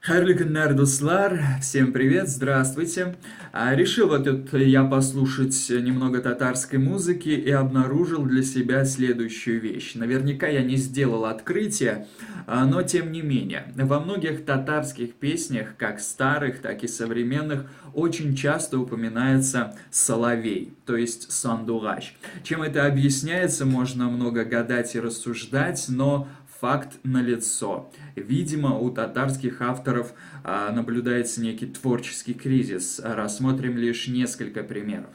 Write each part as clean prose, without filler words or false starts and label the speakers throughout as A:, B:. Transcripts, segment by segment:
A: Хайрлы күннәр, дуслар! Всем привет, здравствуйте! Решил вот тут я послушать немного татарской музыки и обнаружил для себя следующую вещь. Наверняка я не сделал открытие, но тем не менее. Во многих татарских песнях, как старых, так и современных, очень часто упоминается соловей, то есть сандугач. Чем это объясняется, можно много гадать и рассуждать, но факт налицо. Видимо, у татарских авторов наблюдается некий творческий кризис. Рассмотрим лишь несколько примеров.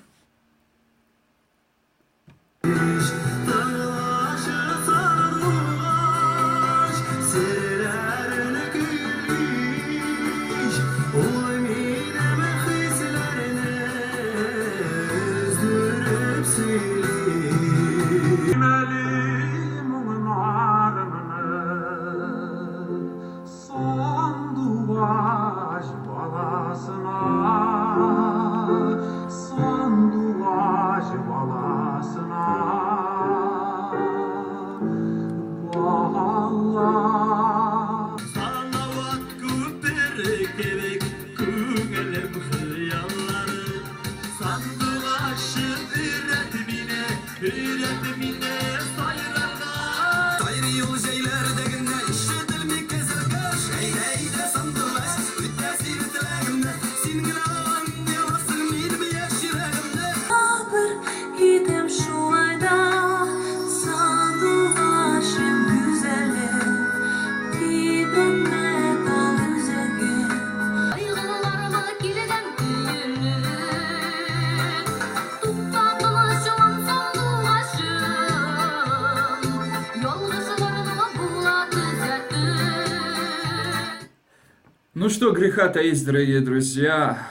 A: Ну что, греха таить, дорогие друзья,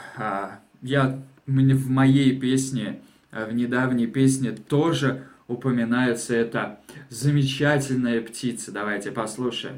A: в моей песне, в недавней песне тоже упоминается эта замечательная птица. Давайте послушаем.